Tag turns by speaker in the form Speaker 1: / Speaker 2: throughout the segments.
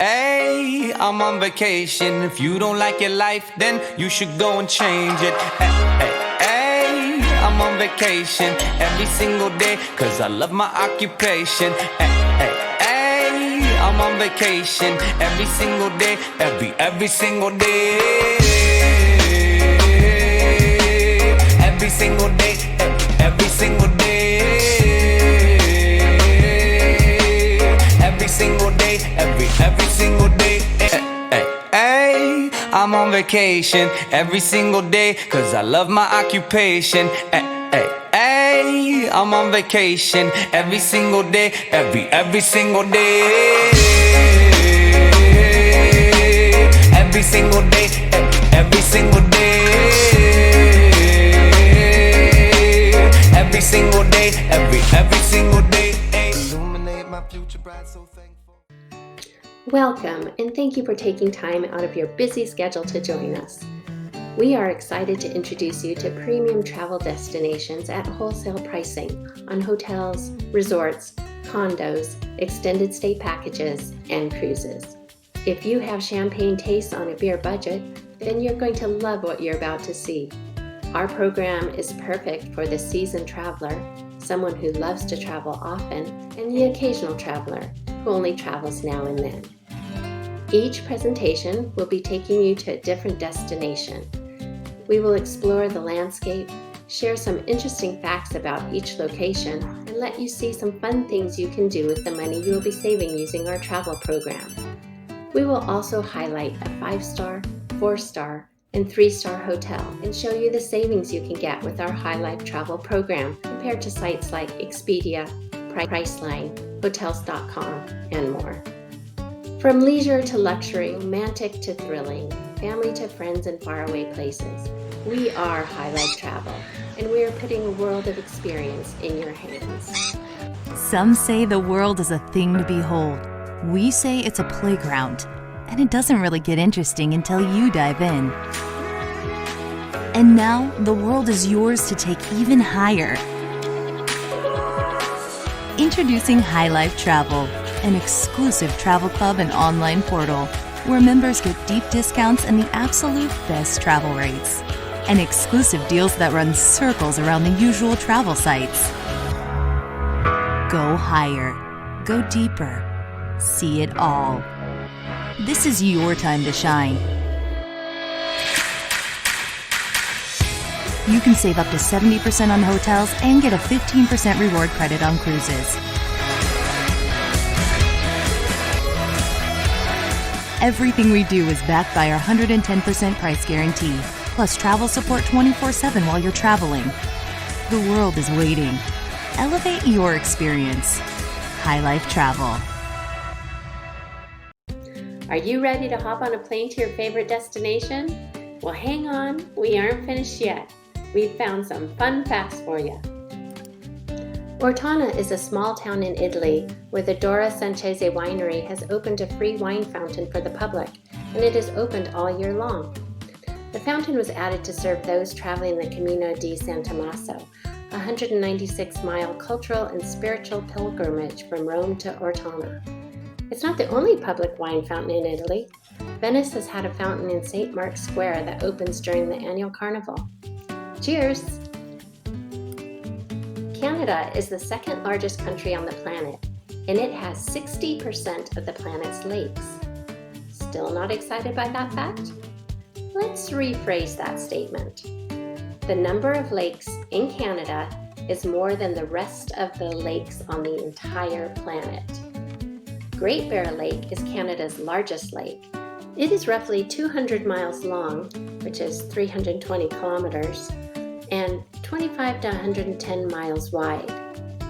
Speaker 1: Hey, I'm on vacation. If you don't like your life, then you should go and change it. Hey, I'm on vacation every single day, cause I love my occupation. Hey, I'm on vacation every single day, every single day. Every single day, every single day. Every single day, every single day. Hey, I'm on vacation every single day, cause I love my occupation. Hey, I'm on vacation every single day, every single day. Every single day, every single day. Every single day, every single day. Illuminate my future bright, so thankful.
Speaker 2: Welcome, and thank you for taking time out of your busy schedule to join us. We are excited to introduce you to premium travel destinations at wholesale pricing on hotels, resorts, condos, extended stay packages, and cruises. If you have champagne tastes on a beer budget, then you're going to love what you're about to see. Our program is perfect for the seasoned traveler, someone who loves to travel often, and the occasional traveler who only travels now and then. Each presentation will be taking you to a different destination. We will explore the landscape, share some interesting facts about each location, and let you see some fun things you can do with the money you will be saving using our travel program. We will also highlight a 5-star, 4-star, and 3-star hotel and show you the savings you can get with our High Life travel program compared to sites like Expedia, Priceline, Hotels.com, and more. From leisure to luxury, romantic to thrilling, family to friends and faraway places, we are High Life Travel, and we are putting a world of experience in your hands.
Speaker 3: Some say the world is a thing to behold. We say it's a playground, and it doesn't really get interesting until you dive in. And now, the world is yours to take even higher. Introducing High Life Travel, an exclusive travel club and online portal where members get deep discounts and the absolute best travel rates, and exclusive deals that run circles around the usual travel sites. Go higher, go deeper, see it all. This is your time to shine. You can save up to 70% on hotels and get a 15% reward credit on cruises. Everything we do is backed by our 110% price guarantee, plus travel support 24/7 while you're traveling. The world is waiting. Elevate your experience. High Life Travel.
Speaker 2: Are you ready to hop on a plane to your favorite destination? Well, hang on, we aren't finished yet. We've found some fun facts for you. Ortona is a small town in Italy where the Dora Sanchese winery has opened a free wine fountain for the public, and it is opened all year long. The fountain was added to serve those traveling the Camino di San Tommaso, a 196-mile cultural and spiritual pilgrimage from Rome to Ortona. It's not the only public wine fountain in Italy. Venice has had a fountain in St. Mark's Square that opens during the annual carnival. Cheers! Canada is the second largest country on the planet, and it has 60% of the planet's lakes. Still not excited by that fact? Let's rephrase that statement. The number of lakes in Canada is more than the rest of the lakes on the entire planet. Great Bear Lake is Canada's largest lake. It is roughly 200 miles long, which is 320 kilometers, and 25 to 110 miles wide,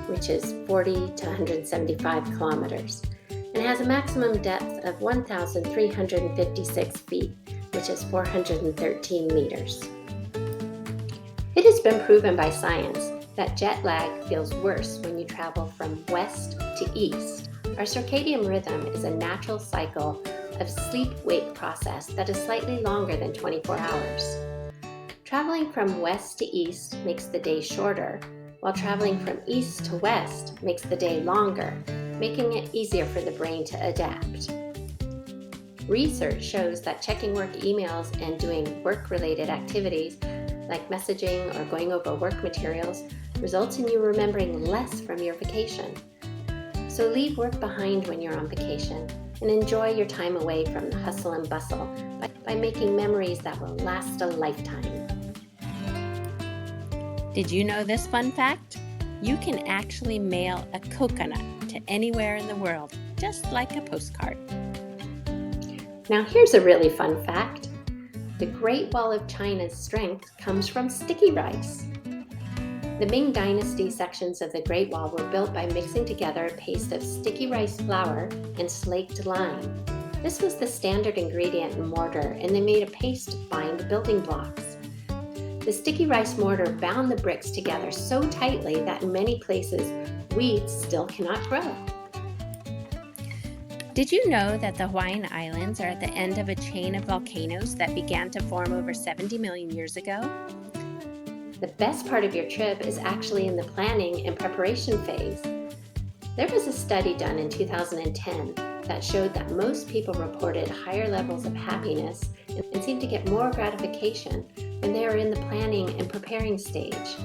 Speaker 2: which is 40 to 175 kilometers, and has a maximum depth of 1,356 feet, which is 413 meters. It has been proven by science that jet lag feels worse when you travel from west to east. Our circadian rhythm is a natural cycle of sleep-wake process that is slightly longer than 24 hours. Traveling from west to east makes the day shorter, while traveling from east to west makes the day longer, making it easier for the brain to adapt. Research shows that checking work emails and doing work-related activities like messaging or going over work materials results in you remembering less from your vacation. So leave work behind when you're on vacation and enjoy your time away from the hustle and bustle by making memories that will last a lifetime. Did you know this fun fact? You can actually mail a coconut to anywhere in the world, just like a postcard. Now here's a really fun fact. The Great Wall of China's strength comes from sticky rice. The Ming Dynasty sections of the Great Wall were built by mixing together a paste of sticky rice flour and slaked lime. This was the standard ingredient in mortar, and they made a paste to bind the building blocks. The sticky rice mortar bound the bricks together so tightly that in many places, weeds still cannot grow. Did you know that the Hawaiian Islands are at the end of a chain of volcanoes that began to form over 70 million years ago? The best part of your trip is actually in the planning and preparation phase. There was a study done in 2010 that showed that most people reported higher levels of happiness and seemed to get more gratification when they are in the planning and preparing stage.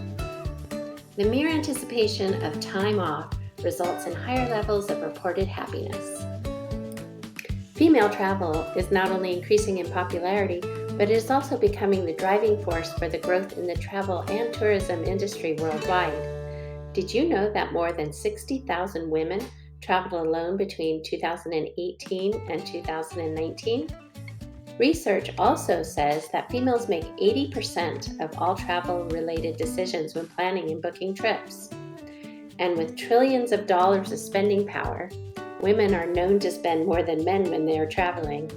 Speaker 2: The mere anticipation of time off results in higher levels of reported happiness. Female travel is not only increasing in popularity, but it is also becoming the driving force for the growth in the travel and tourism industry worldwide. Did you know that more than 60,000 women traveled alone between 2018 and 2019? Research also says that females make 80% of all travel-related decisions when planning and booking trips. And with trillions of dollars of spending power, women are known to spend more than men when they are traveling.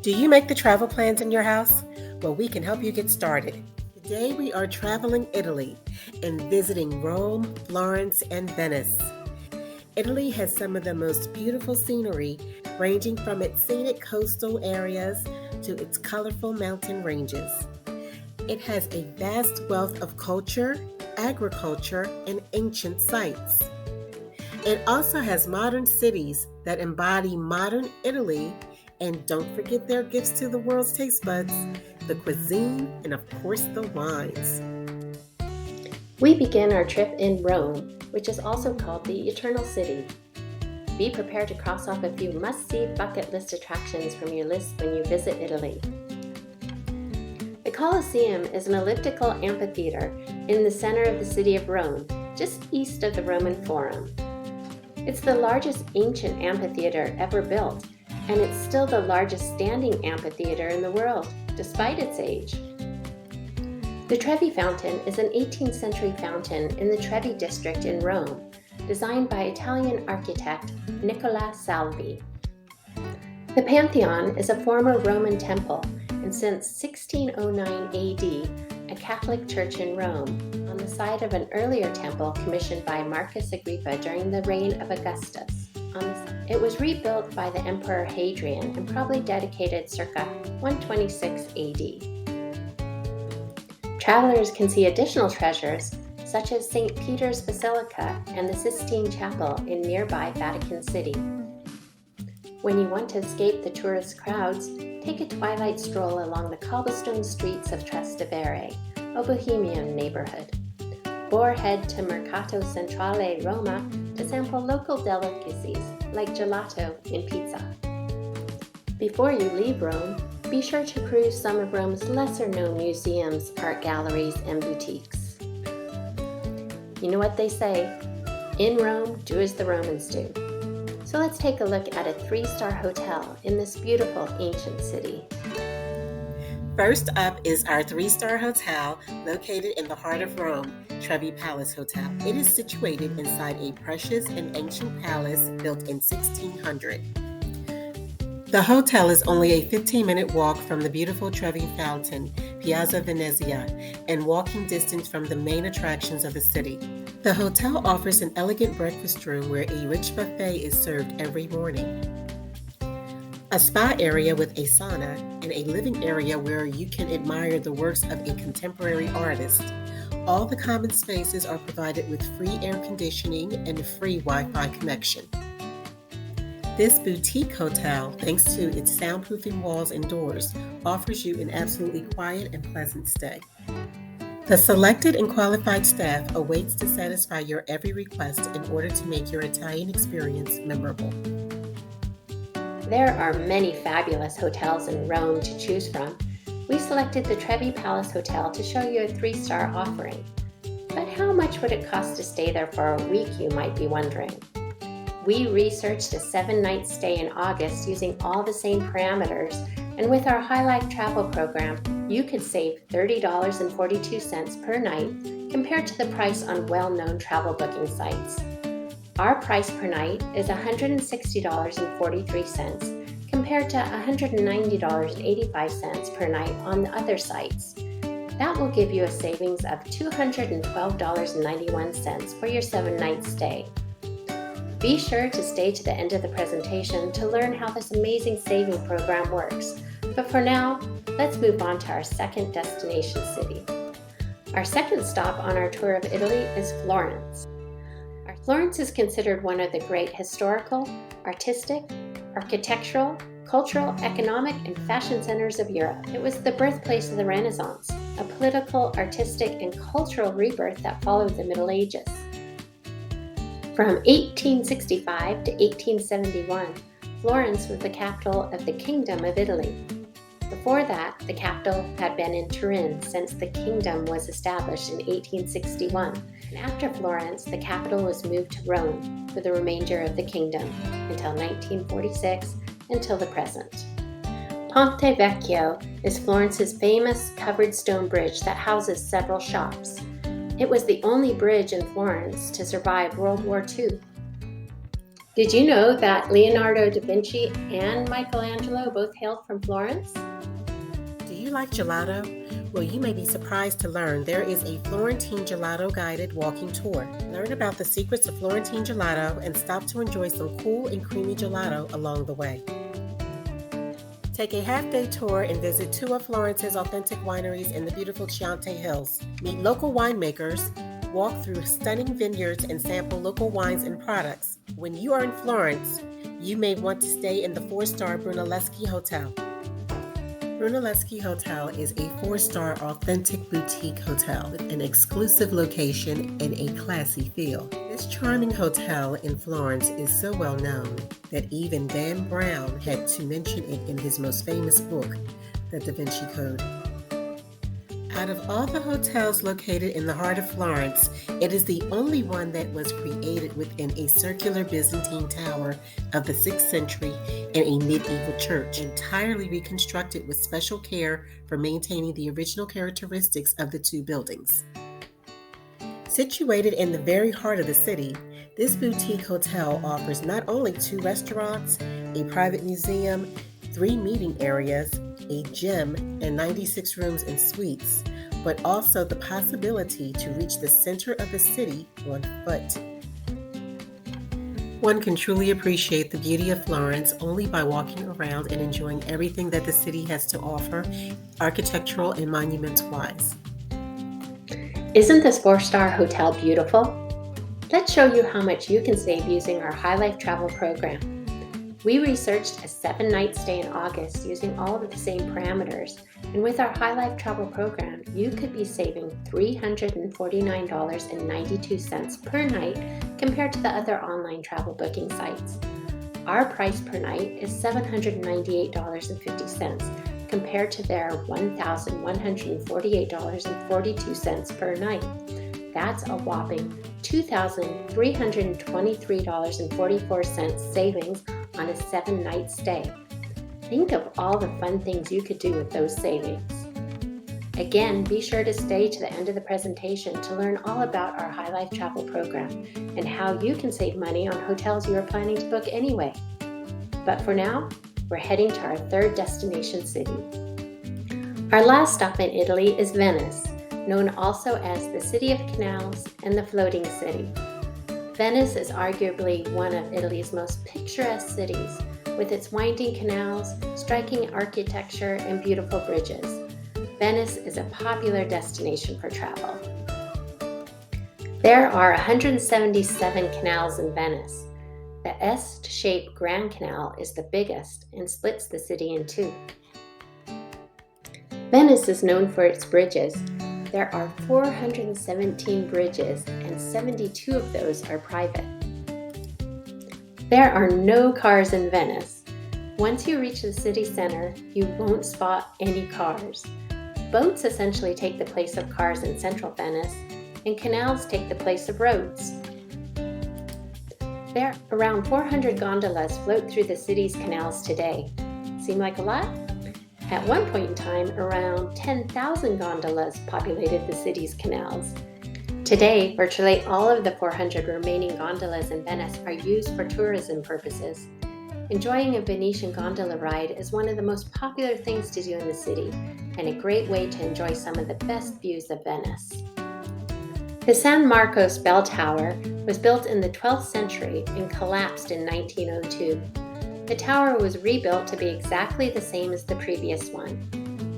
Speaker 4: Do you make the travel plans in your house? Well, we can help you get started. Today we are traveling Italy and visiting Rome, Florence, and Venice. Italy has some of the most beautiful scenery, ranging from its scenic coastal areas to its colorful mountain ranges. It has a vast wealth of culture, agriculture, and ancient sites. It also has modern cities that embody modern Italy, and don't forget their gifts to the world's taste buds, the cuisine, and of course the wines.
Speaker 2: We begin our trip in Rome, which is also called the Eternal City. Be prepared to cross off a few must-see bucket list attractions from your list when you visit Italy. The Colosseum is an elliptical amphitheater in the center of the city of Rome, just east of the Roman Forum. It's the largest ancient amphitheater ever built, and it's still the largest standing amphitheater in the world, despite its age. The Trevi Fountain is an 18th century fountain in the Trevi district in Rome, designed by Italian architect Nicola Salvi. The Pantheon is a former Roman temple, and since 1609 AD, a Catholic church in Rome, on the site of an earlier temple commissioned by Marcus Agrippa during the reign of Augustus. It was rebuilt by the Emperor Hadrian and probably dedicated circa 126 AD. Travelers can see additional treasures such as St. Peter's Basilica and the Sistine Chapel in nearby Vatican City. When you want to escape the tourist crowds, take a twilight stroll along the cobblestone streets of Trastevere, a bohemian neighborhood. Or head to Mercato Centrale, Roma to sample local delicacies like gelato and pizza. Before you leave Rome, be sure to peruse some of Rome's lesser-known museums, art galleries, and boutiques. You know what they say, in Rome, do as the Romans do. So let's take a look at a 3-star hotel in this beautiful ancient city.
Speaker 4: First up is our 3-star hotel located in the heart of Rome, Trevi Palace Hotel. It is situated inside a precious and ancient palace built in 1600. The hotel is only a 15-minute walk from the beautiful Trevi Fountain, Piazza Venezia, and walking distance from the main attractions of the city. The hotel offers an elegant breakfast room where a rich buffet is served every morning, a spa area with a sauna, and a living area where you can admire the works of a contemporary artist. All the common spaces are provided with free air conditioning and a free Wi-Fi connection. This boutique hotel, thanks to its soundproofing walls and doors, offers you an absolutely quiet and pleasant stay. The selected and qualified staff awaits to satisfy your every request in order to make your Italian experience memorable.
Speaker 2: There are many fabulous hotels in Rome to choose from. We selected the Trevi Palace Hotel to show you a 3-star offering. But how much would it cost to stay there for a week, you might be wondering? We researched a 7-night stay in August using all the same parameters, and with our High Life Travel program, you could save $30.42 per night compared to the price on well-known travel booking sites. Our price per night is $160.43 compared to $190.85 per night on the other sites. That will give you a savings of $212.91 for your 7-night stay. Be sure to stay to the end of the presentation to learn how this amazing saving program works. But for now, let's move on to our second destination city. Our second stop on our tour of Italy is Florence. Florence is considered one of the great historical, artistic, architectural, cultural, economic, and fashion centers of Europe. It was the birthplace of the Renaissance, a political, artistic, and cultural rebirth that followed the Middle Ages. From 1865 to 1871, Florence was the capital of the Kingdom of Italy. Before that, the capital had been in Turin since the kingdom was established in 1861. And after Florence, the capital was moved to Rome for the remainder of the kingdom until 1946, until the present. Ponte Vecchio is Florence's famous covered stone bridge that houses several shops. It was the only bridge in Florence to survive World War II. Did you know that Leonardo da Vinci and Michelangelo both hailed from Florence?
Speaker 4: Do you like gelato? Well, you may be surprised to learn there is a Florentine gelato guided walking tour. Learn about the secrets of Florentine gelato and stop to enjoy some cool and creamy gelato along the way. Take a half-day tour and visit 2 of Florence's authentic wineries in the beautiful Chianti Hills. Meet local winemakers, walk through stunning vineyards, and sample local wines and products. When you are in Florence, you may want to stay in the 4-star Brunelleschi Hotel. Brunelleschi Hotel is a 4-star authentic boutique hotel with an exclusive location and a classy feel. This charming hotel in Florence is so well known that even Dan Brown had to mention it in his most famous book, The Da Vinci Code. Out of all the hotels located in the heart of Florence, it is the only one that was created within a circular Byzantine tower of the 6th century and a medieval church, entirely reconstructed with special care for maintaining the original characteristics of the 2 buildings. Situated in the very heart of the city, this boutique hotel offers not only 2 restaurants, a private museum, 3 meeting areas, a gym, and 96 rooms and suites, but also the possibility to reach the center of the city on foot. One can truly appreciate the beauty of Florence only by walking around and enjoying everything that the city has to offer, architectural and monument-wise.
Speaker 2: Isn't this 4-star hotel beautiful? Let's show you how much you can save using our High Life Travel program. We researched a 7-night stay in August using all of the same parameters, and with our High Life Travel program, you could be saving $349.92 per night compared to the other online travel booking sites. Our price per night is $798.50 compared to their $1,148.42 per night. That's a whopping $2,323.44 savings on a 7-night stay. Think of all the fun things you could do with those savings. Again, be sure to stay to the end of the presentation to learn all about our High Life Travel program and how you can save money on hotels you are planning to book anyway. But for now, we're heading to our 3rd destination city. Our last stop in Italy is Venice, known also as the City of Canals and the Floating City. Venice is arguably one of Italy's most picturesque cities, with its winding canals, striking architecture, and beautiful bridges. Venice is a popular destination for travel. There are 177 canals in Venice that The S-shaped Grand Canal is the biggest and splits the city in two. Venice is known for its bridges. There are 417 bridges, and 72 of those are private. There are no cars in Venice. Once you reach the city center, you won't spot any cars. Boats essentially take the place of cars in central Venice, and canals take the place of roads. There are around 400 gondolas float through the city's canals today. Seem like a lot? At one point in time, around 10,000 gondolas populated the city's canals. Today, virtually all of the 400 remaining gondolas in Venice are used for tourism purposes. Enjoying a Venetian gondola ride is one of the most popular things to do in the city, and a great way to enjoy some of the best views of Venice. The San Marcos bell tower was built in the 12th century and collapsed in 1902. The tower was rebuilt to be exactly the same as the previous one.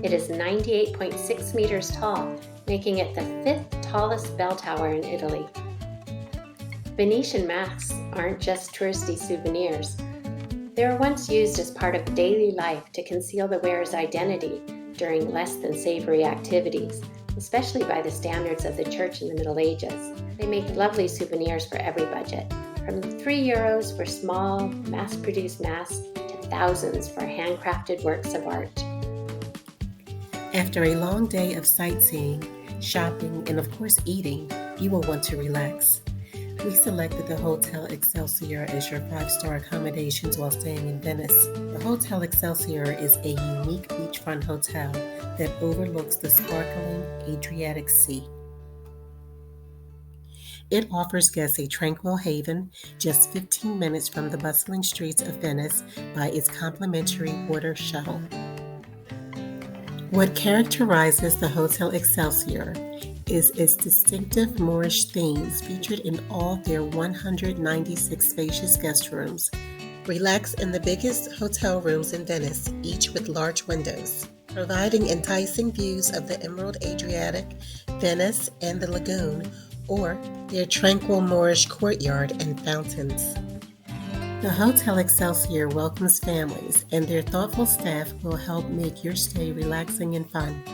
Speaker 2: It is 98.6 meters tall, making it the 5th tallest bell tower in Italy. Venetian masks aren't just touristy souvenirs. They were once used as part of daily life to conceal the wearer's identity during less than savory activities, especially by the standards of the church in the Middle Ages. They make lovely souvenirs for every budget, from €3 for small, mass-produced masks to thousands for handcrafted works of art.
Speaker 4: After a long day of sightseeing, shopping, and of course eating, you will want to relax. We selected the Hotel Excelsior as your 5-star accommodations while staying in Venice. The Hotel Excelsior is a unique beachfront hotel that overlooks the sparkling Adriatic Sea. It offers guests a tranquil haven just 15 minutes from the bustling streets of Venice by its complimentary water shuttle. What characterizes the Hotel Excelsior is its distinctive Moorish themes featured in all their 196 spacious guest rooms. Relax in the biggest hotel rooms in Venice, each with large windows, providing enticing views of the Emerald Adriatic, Venice, and the lagoon, or their tranquil Moorish courtyard and fountains. The Hotel Excelsior welcomes families, and their thoughtful staff will help make your stay relaxing and fun.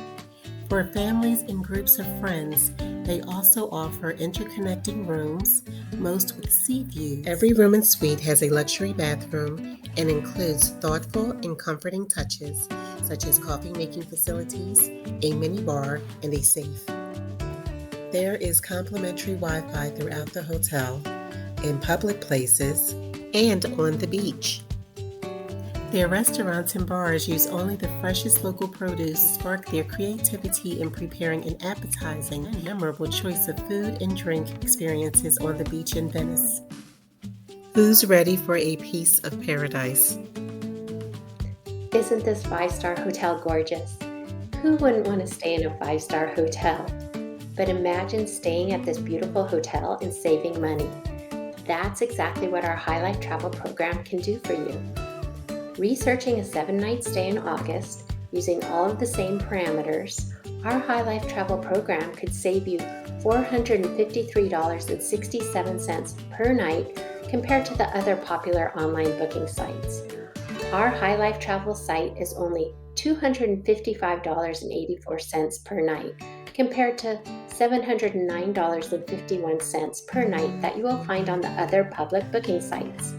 Speaker 4: For families and groups of friends, they also offer interconnecting rooms, most with sea views. Every room and suite has a luxury bathroom and includes thoughtful and comforting touches, such as coffee-making facilities, a mini bar, and a safe. There is complimentary Wi-Fi throughout the hotel, in public places, and on the beach. Their restaurants and bars use only the freshest local produce to spark their creativity in preparing an appetizing and memorable choice of food and drink experiences on the beach in Venice. Who's ready for a piece of paradise?
Speaker 2: Isn't this 5-star hotel gorgeous? Who wouldn't want to stay in a 5-star hotel? But imagine staying at this beautiful hotel and saving money. That's exactly what our High Life Travel program can do for you. Researching a 7-night stay in August, using all of the same parameters, our High Life Travel program could save you $453.67 per night compared to the other popular online booking sites. Our High Life Travel site is only $255.84 per night compared to $709.51 per night that you will find on the other public booking sites.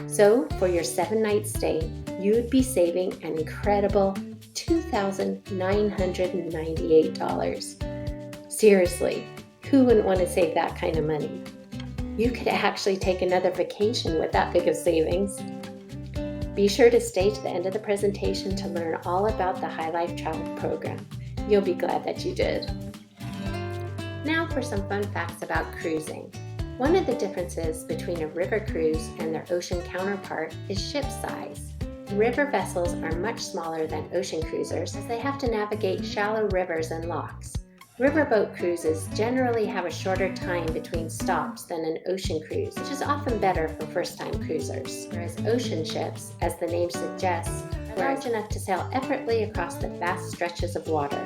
Speaker 2: So, for your 7-night stay, you would be saving an incredible $2,998. Seriously, who wouldn't want to save that kind of money? You could actually take another vacation with that big of savings. Be sure to stay to the end of the presentation to learn all about the High Life Travel program. You'll be glad that you did. Now for some fun facts about cruising. One of the differences between a river cruise and their ocean counterpart is ship size. River vessels are much smaller than ocean cruisers as they have to navigate shallow rivers and locks. Riverboat cruises generally have a shorter time between stops than an ocean cruise, which is often better for first-time cruisers, whereas ocean ships, as the name suggests, are large enough to sail effortlessly across the vast stretches of water.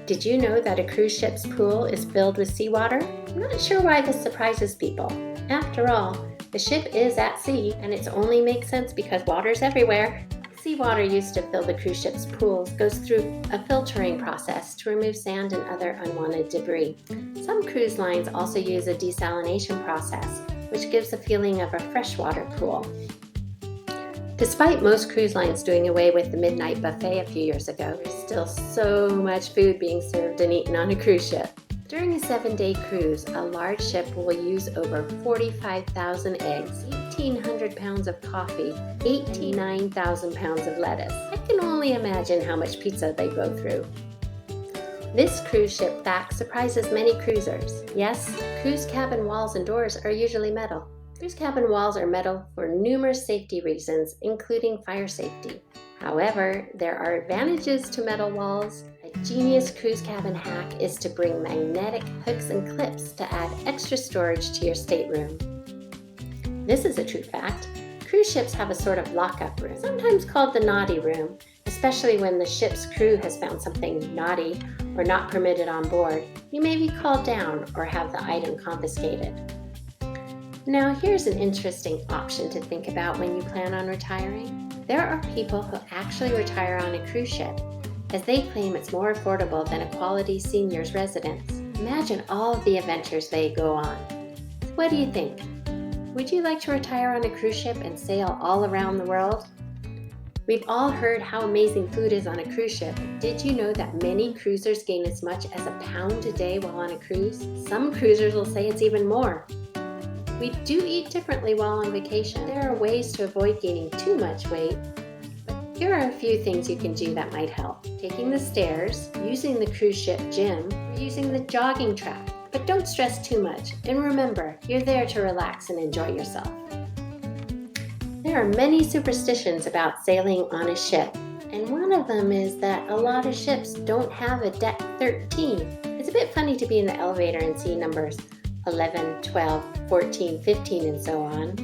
Speaker 2: Did you know that a cruise ship's pool is filled with seawater? I'm not sure why this surprises people. After all, The ship is at sea, and it only makes sense because water's everywhere. Seawater used to fill the cruise ship's pools goes through a filtering process to remove sand and other unwanted debris. Some cruise lines also use a desalination process, which gives a feeling of a freshwater pool. Despite most cruise lines doing away with the midnight buffet a few years ago, there's still so much food being served and eaten on a cruise ship. During a 7-day cruise, a large ship will use over 45,000 eggs, 1,800 pounds of coffee, 89,000 pounds of lettuce. I can only imagine how much pizza they go through. This cruise ship fact surprises many cruisers. Yes, cruise cabin walls and doors are usually metal. Cruise cabin walls are metal for numerous safety reasons, including fire safety. However, there are advantages to metal walls. A genius cruise cabin hack is to bring magnetic hooks and clips to add extra storage to your stateroom. This is a true fact. Cruise ships have a sort of lockup room, sometimes called the naughty room, especially when the ship's crew has found something naughty or not permitted on board. You may be called down or have the item confiscated. Now, here's an interesting option to think about when you plan on retiring. There are people who actually retire on a cruise ship, as they claim it's more affordable than a quality seniors residence. Imagine all of the adventures they go on. What do you think? Would you like to retire on a cruise ship and sail all around the world? We've all heard how amazing food is on a cruise ship. Did you know that many cruisers gain as much as a pound a day while on a cruise? Some cruisers will say it's even more. We do eat differently while on vacation. There are ways to avoid gaining too much weight, but here are a few things you can do that might help. Taking the stairs, using the cruise ship gym, or using the jogging track. But don't stress too much, and remember, you're there to relax and enjoy yourself. There are many superstitions about sailing on a ship, and one of them is that a lot of ships don't have a deck 13. It's a bit funny to be in the elevator and see numbers 11, 12, 14, 15, and so on.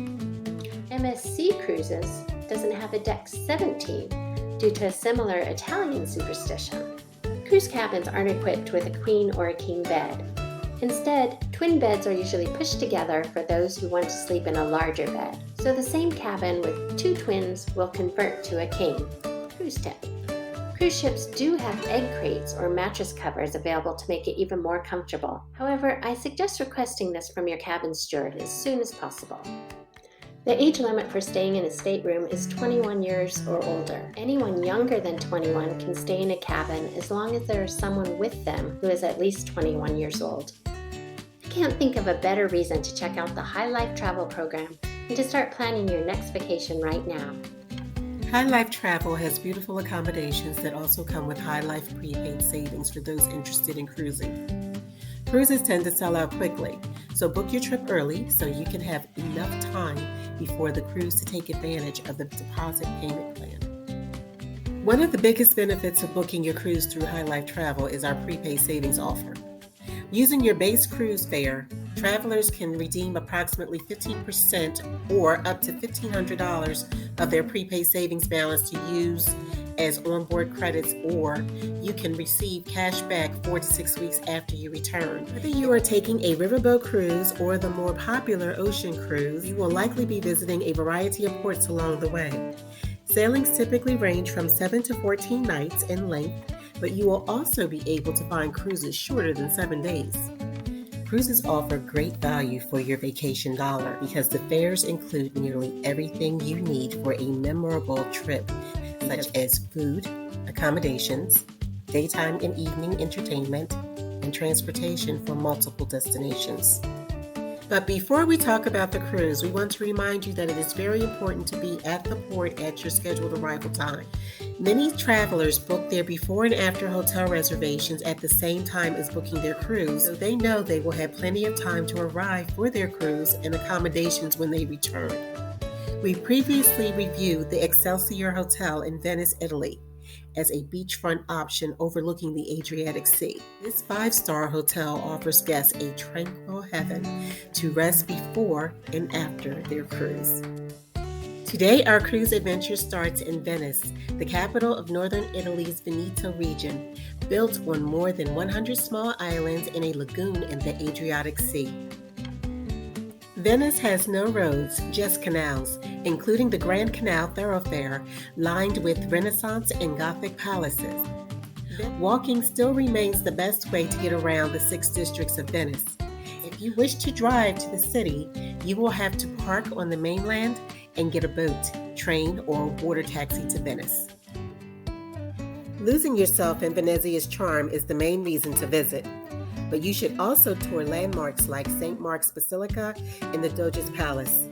Speaker 2: MSC Cruises doesn't have a deck 17 due to a similar Italian superstition. Cruise cabins aren't equipped with a queen or a king bed. Instead, twin beds are usually pushed together for those who want to sleep in a larger bed. So the same cabin with 2 twins will convert to a king. Cruise tip. Cruise ships do have egg crates or mattress covers available to make it even more comfortable. However, I suggest requesting this from your cabin steward as soon as possible. The age limit for staying in a stateroom is 21 years or older. Anyone younger than 21 can stay in a cabin as long as there is someone with them who is at least 21 years old. I can't think of a better reason to check out the High Life Travel program and to start planning your next vacation right now.
Speaker 4: High Life Travel has beautiful accommodations that also come with High Life prepaid savings for those interested in cruising. Cruises tend to sell out quickly, so book your trip early so you can have enough time before the cruise to take advantage of the deposit payment plan. One of the biggest benefits of booking your cruise through High Life Travel is our prepaid savings offer. Using your base cruise fare, travelers can redeem approximately 15% or up to $1,500 of their prepaid savings balance to use as onboard credits, or you can receive cash back 4 to 6 weeks after you return. Whether you are taking a riverboat cruise or the more popular ocean cruise, you will likely be visiting a variety of ports along the way. Sailings typically range from 7 to 14 nights in length, but you will also be able to find cruises shorter than 7 days. Cruises offer great value for your vacation dollar because the fares include nearly everything you need for a memorable trip, such as food, accommodations, daytime and evening entertainment, and transportation for multiple destinations. But before we talk about the cruise, we want to remind you that it is very important to be at the port at your scheduled arrival time. Many travelers book their before and after hotel reservations at the same time as booking their cruise, so they know they will have plenty of time to arrive for their cruise and accommodations when they return. We previously reviewed the Excelsior Hotel in Venice, Italy, as a beachfront option overlooking the Adriatic Sea. This 5-star hotel offers guests a tranquil heaven to rest before and after their cruise. Today, our cruise adventure starts in Venice, the capital of northern Italy's Veneto region, built on more than 100 small islands in a lagoon in the Adriatic Sea. Venice has no roads, just canals, including the Grand Canal thoroughfare lined with Renaissance and Gothic palaces. Walking still remains the best way to get around the 6 districts of Venice. If you wish to drive to the city, you will have to park on the mainland and get a boat, train, or water taxi to Venice. Losing yourself in Venezia's charm is the main reason to visit, but you should also tour landmarks like St. Mark's Basilica and the Doge's Palace.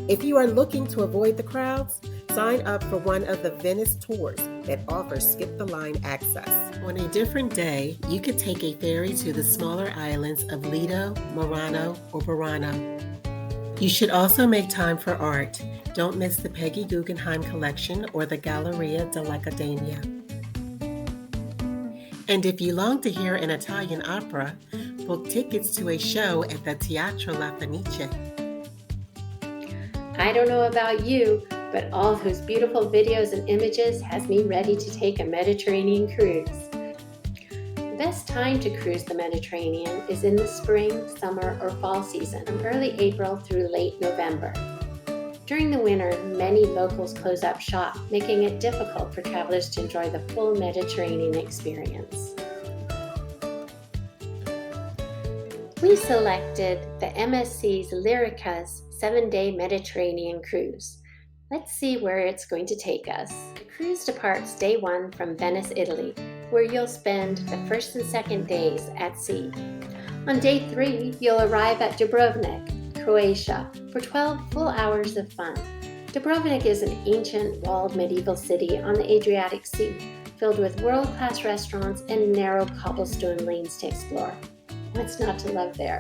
Speaker 4: If you are looking to avoid the crowds, sign up for one of the Venice tours that offers skip-the-line access. On a different day, you could take a ferry to the smaller islands of Lido, Murano, or Burano. You should also make time for art. Don't miss the Peggy Guggenheim collection or the Galleria dell'Accademia. And if you long to hear an Italian opera, book tickets to a show at the Teatro La Fenice.
Speaker 2: I don't know about you, but all those beautiful videos and images has me ready to take a Mediterranean cruise. The best time to cruise the Mediterranean is in the spring, summer, or fall season, from early April through late November. During the winter, many locals close up shop, making it difficult for travelers to enjoy the full Mediterranean experience. We selected the MSC's Lyrica's 7-day Mediterranean cruise. Let's see where it's going to take us. The cruise departs day 1 from Venice, Italy, where you'll spend the first and second days at sea. On day 3, you'll arrive at Dubrovnik, Croatia, for 12 full hours of fun. Dubrovnik is an ancient, walled medieval city on the Adriatic Sea, filled with world-class restaurants and narrow cobblestone lanes to explore. What's not to love there?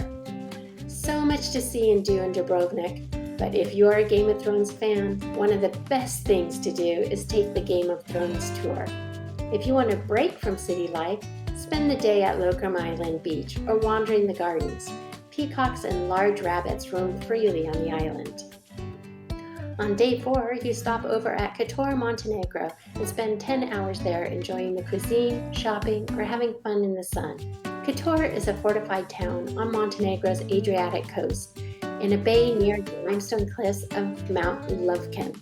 Speaker 2: So much to see and do in Dubrovnik, but if you're a Game of Thrones fan, one of the best things to do is take the Game of Thrones tour. If you want a break from city life, spend the day at Locum Island Beach or wandering the gardens. Peacocks and large rabbits roam freely on the island. On day 4, you stop over at Kotor, Montenegro and spend 10 hours there enjoying the cuisine, shopping, or having fun in the sun. Kotor is a fortified town on Montenegro's Adriatic coast, in a bay near the limestone cliffs of Mount Lovkin.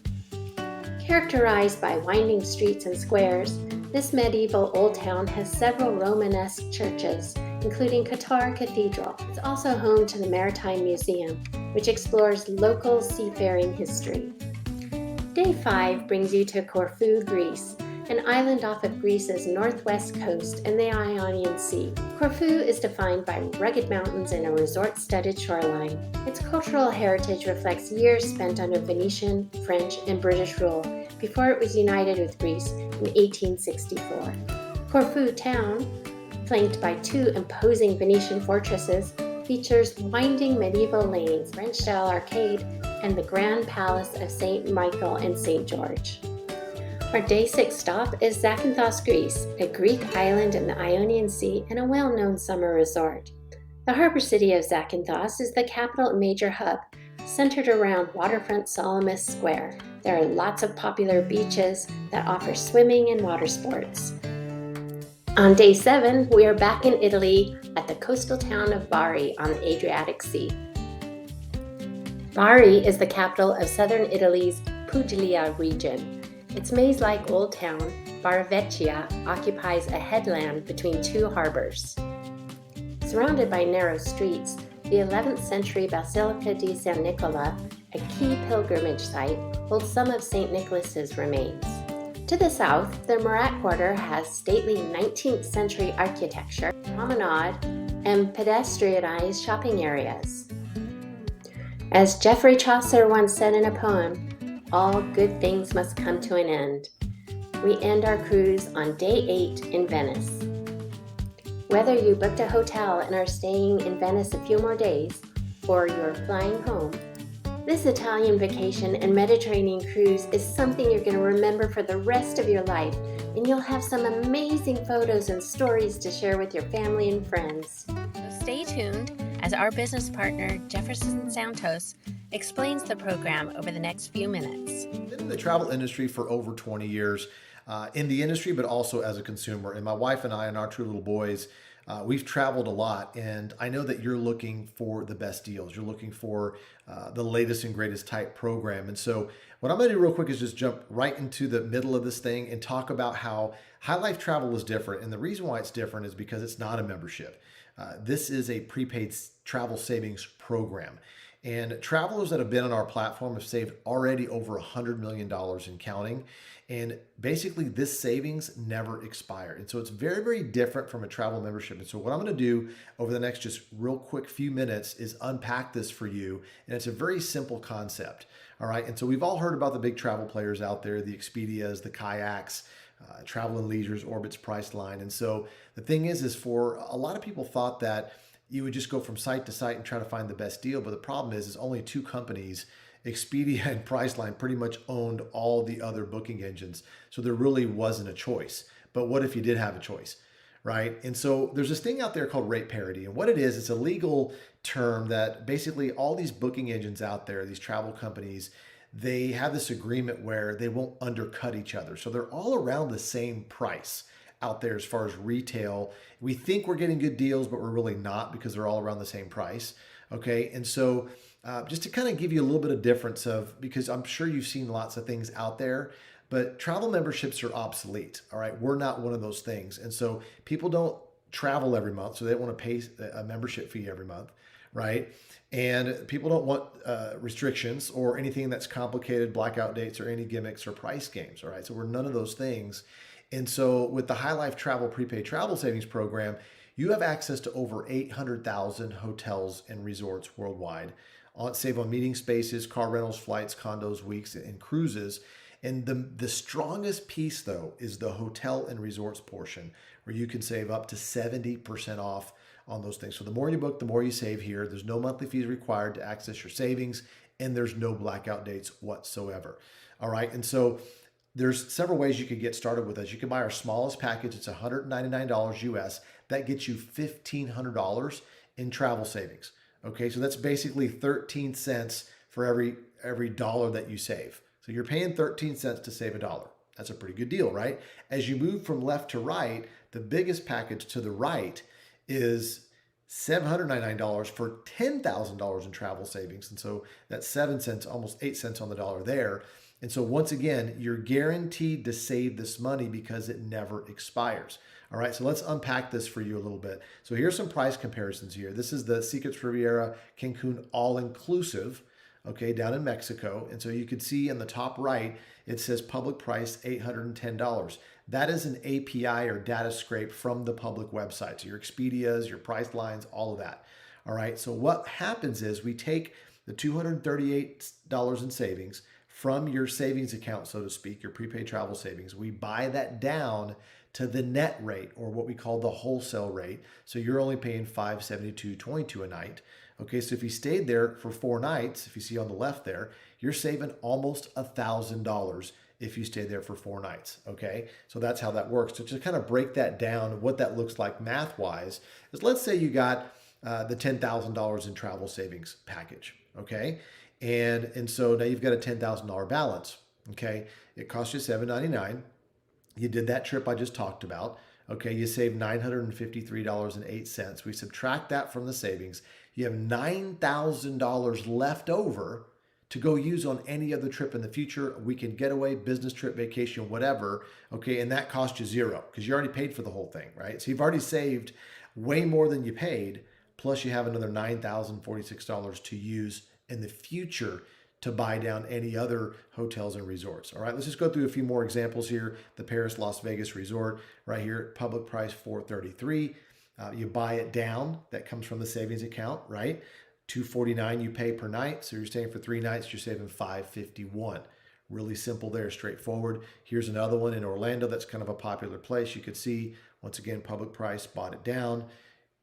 Speaker 2: Characterized by winding streets and squares, this medieval old town has several Romanesque churches, including Kotor Cathedral. It's also home to the Maritime Museum, which explores local seafaring history. Day 5 brings you to Corfu, Greece, an island off of Greece's northwest coast and the Ionian Sea. Corfu is defined by rugged mountains and a resort-studded shoreline. Its cultural heritage reflects years spent under Venetian, French, and British rule before it was united with Greece in 1864. Corfu town, flanked by 2 imposing Venetian fortresses, features winding medieval lanes, French-style arcade, and the Grand Palace of St. Michael and St. George. Our day 6 stop is Zakynthos, Greece, a Greek island in the Ionian Sea and a well-known summer resort. The harbor city of Zakynthos is the capital and major hub, centered around waterfront Salamis Square. There are lots of popular beaches that offer swimming and water sports. On day 7, we are back in Italy at the coastal town of Bari on the Adriatic Sea. Bari is the capital of southern Italy's Puglia region. Its maze-like old town, Bar Vecchia, occupies a headland between 2 harbors. Surrounded by narrow streets, the 11th century Basilica di San Nicola, a key pilgrimage site, holds some of St. Nicholas's remains. To the south, the Murat Quarter has stately 19th century architecture, promenade, and pedestrianized shopping areas. As Geoffrey Chaucer once said in a poem, all good things must come to an end. We end our cruise on day 8 in Venice. Whether you booked a hotel and are staying in Venice a few more days, or you're flying home, this Italian vacation and Mediterranean cruise is something you're going to remember for the rest of your life, and you'll have some amazing photos and stories to share with your family and friends. So stay tuned as our business partner, Jefferson Santos, explains the program over the next few minutes.
Speaker 5: I've been in the travel industry for over 20 years, in the industry, but also as a consumer. And my wife and I and our 2 little boys We've traveled a lot, and I know that you're looking for the best deals. You're looking for the latest and greatest type program. And so, what I'm going to do real quick is just jump right into the middle of this thing and talk about how High Life Travel is different. And the reason why it's different is because it's not a membership. This is a prepaid travel savings program. And travelers that have been on our platform have saved already over $100 million in counting. And basically, this savings never expire. And so it's very, very different from a travel membership. And so what I'm going to do over the next just real quick few minutes is unpack this for you. And it's a very simple concept. All right. And so we've all heard about the big travel players out there, the Expedias, the Kayaks, Travel and Leisure's, Orbit's, Priceline. And so the thing is for a lot of people thought that you would just go from site to site and try to find the best deal. But the problem is only two companies, Expedia and Priceline, pretty much owned all the other booking engines. So there really wasn't a choice. But what if you did have a choice, right? And so there's this thing out there called rate parity. And what it is, it's a legal term that basically all these booking engines out there, these travel companies, they have this agreement where they won't undercut each other. So they're all around the same price out there as far as retail. We think we're getting good deals, but we're really not because they're all around the same price. Okay. And so just to kind of give you a little bit of difference because I'm sure you've seen lots of things out there, but travel memberships are obsolete. All right. We're not one of those things. And so people don't travel every month. So they don't want to pay a membership fee every month. Right. And people don't want restrictions or anything that's complicated, blackout dates or any gimmicks or price games. All right. So we're none of those things. And so with the High Life Travel Prepaid Travel Savings Program, you have access to over 800,000 hotels and resorts worldwide. Save on meeting spaces, car rentals, flights, condos, weeks, and cruises. And the strongest piece, though, is the hotel and resorts portion, where you can save up to 70% off on those things. So the more you book, the more you save here. There's no monthly fees required to access your savings, and there's no blackout dates whatsoever. All right. And so there's several ways you could get started with us. You can buy our smallest package. It's $199 US. That gets you $1,500 in travel savings. Okay, so that's basically 13 cents for every dollar that you save. So you're paying 13 cents to save a dollar. That's a pretty good deal, right? As you move from left to right, the biggest package to the right is $799 for $10,000 in travel savings. And so that's 7 cents, almost 8 cents on the dollar there. And so once again, you're guaranteed to save this money because it never expires. All right, so let's unpack this for you a little bit. So here's some price comparisons here. This is the Secrets Riviera Cancun all-inclusive, okay, down in Mexico. And so you can see in the top right, it says public price $810. That is an API or data scrape from the public website. So your Expedias, your Pricelines, all of that. All right, so what happens is we take the $238 in savings from your savings account, so to speak, your prepaid travel savings. We buy that down to the net rate, or what we call the wholesale rate. So you're only paying $572.22 a night. Okay, so if you stayed there for 4 nights, if you see on the left there, you're saving almost $1,000 if you stay there for 4 nights. Okay, so that's how that works. So to kind of break that down, what that looks like math-wise is, let's say you got the $10,000 in travel savings package. Okay. And so now you've got a $10,000 balance. Okay. It costs you $799. You did that trip I just talked about. Okay. You saved $953.08. We subtract that from the savings. You have $9,000 left over to go use on any other trip in the future, weekend getaway, business trip, vacation, whatever. Okay. And that cost you zero because you already paid for the whole thing, right? So you've already saved way more than you paid. Plus you have another $9,046 to use in the future to buy down any other hotels and resorts. All right, let's just go through a few more examples here. The Paris Las Vegas Resort right here, public price $433. You buy it down, that comes from the savings account, right? $249 you pay per night. So you're staying for 3 nights, you're saving $551. Really simple there, straightforward. Here's another one in Orlando that's kind of a popular place. You could see, once again, public price, bought it down.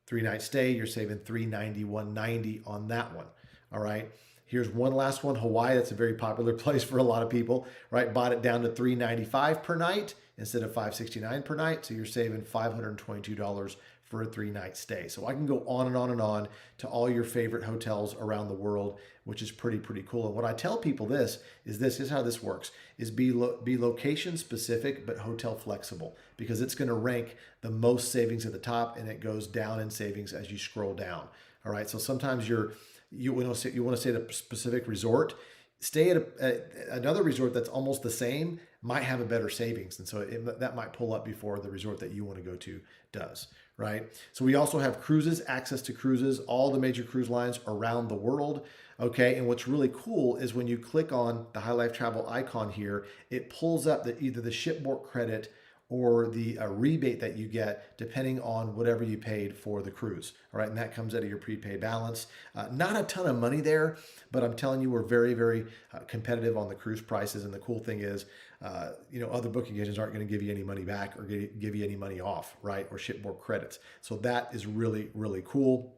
Speaker 5: 3-night stay, you're saving $391.90 on that one. All right. Here's one last one, Hawaii. That's a very popular place for a lot of people, right? Bought it down to $395 per night instead of $569 per night. So you're saving $522 for a 3-night stay. So I can go on and on and on to all your favorite hotels around the world, which is pretty cool. And what I tell people this is how this works, is be location specific, but hotel flexible, because it's going to rank the most savings at the top, and it goes down in savings as you scroll down. All right. So sometimes you want to stay at a specific resort. Stay at another resort that's almost the same, might have a better savings. And so that might pull up before the resort that you want to go to does, right? So we also have cruises, access to cruises, all the major cruise lines around the world. Okay. And what's really cool is when you click on the High Life Travel icon here, it pulls up either the shipboard credit or the rebate that you get depending on whatever you paid for the cruise. All right, and that comes out of your prepaid balance. Not a ton of money there, but I'm telling you, we're very competitive on the cruise prices. And the cool thing is, other booking agents aren't going to give you any money back or give you any money off, right? Or shipboard credits. So that is really cool.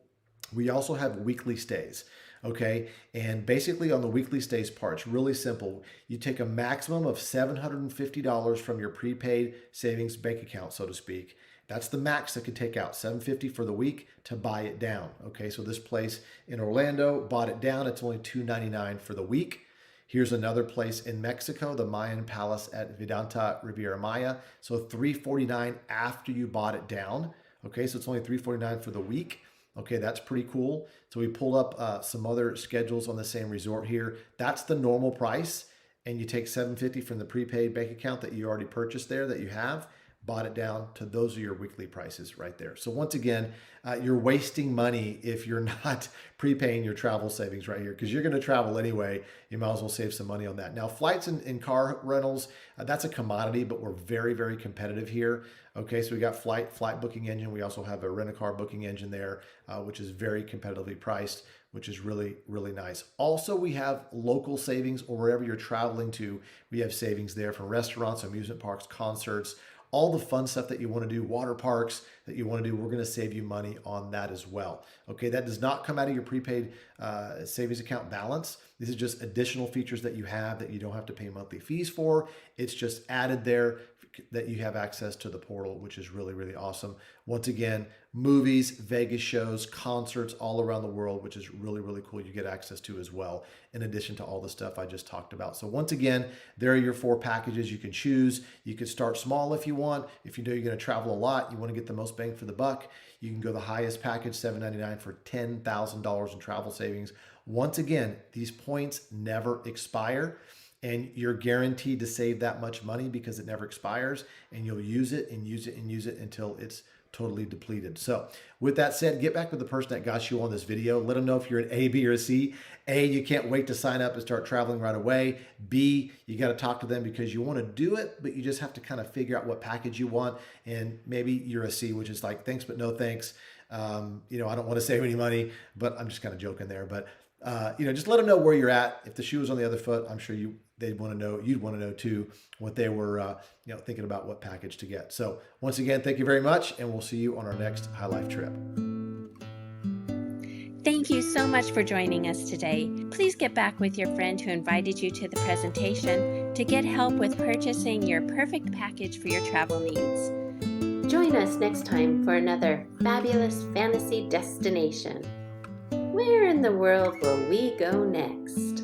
Speaker 5: We also have weekly stays. Okay, and basically on the weekly stays part, it's really simple. You take a maximum of $750 from your prepaid savings bank account, so to speak. That's the max that could take out, $750 for the week to buy it down. Okay, so this place in Orlando bought it down. It's only $299 for the week. Here's another place in Mexico, the Mayan Palace at Vidanta Riviera Maya. So $349 after you bought it down. Okay, so it's only $349 for the week. Okay, that's pretty cool. So we pulled up some other schedules on the same resort here. That's the normal price. And you take $750 from the prepaid bank account that you already purchased there, that you have, bought it down to those are your weekly prices right there. So once again, you're wasting money if you're not prepaying your travel savings right here, because you're going to travel anyway. You might as well save some money on that. Now, flights and car rentals, that's a commodity, but we're very competitive here. Okay, so we got flight booking engine. We also have a rent-a-car booking engine there, which is very competitively priced, which is really nice. Also, we have local savings, or wherever you're traveling to, we have savings there from restaurants, amusement parks, concerts, all the fun stuff that you want to do, water parks that you want to do, we're going to save you money on that as well. Okay, that does not come out of your prepaid savings account balance. These are just additional features that you have that you don't have to pay monthly fees for. It's just added there that you have access to the portal, which is really awesome. Once again, movies, Vegas shows, concerts all around the world, which is really cool. You get access to as well, in addition to all the stuff I just talked about. So once again, there are your 4 packages you can choose. You can start small if you want. If you know you're going to travel a lot, you want to get the most bang for the buck, you can go the highest package, $799 for $10,000 in travel savings. Once again, these points never expire. And you're guaranteed to save that much money because it never expires, and you'll use it and use it and use it until it's totally depleted. So with that said, get back with the person that got you on this video. Let them know if you're an A, B, or a C. A, you can't wait to sign up and start traveling right away. B, you got to talk to them because you want to do it, but you just have to kind of figure out what package you want. And maybe you're a C, which is like, thanks, but no thanks. I don't want to save any money, but I'm just kind of joking there. But just let them know where you're at. If the shoe was on the other foot, I'm sure you'd want to know too, what they were, thinking about what package to get. So once again, thank you very much, and we'll see you on our next High Life trip.
Speaker 2: Thank you so much for joining us today. Please get back with your friend who invited you to the presentation to get help with purchasing your perfect package for your travel needs. Join us next time for another fabulous fantasy destination. Where in the world will we go next?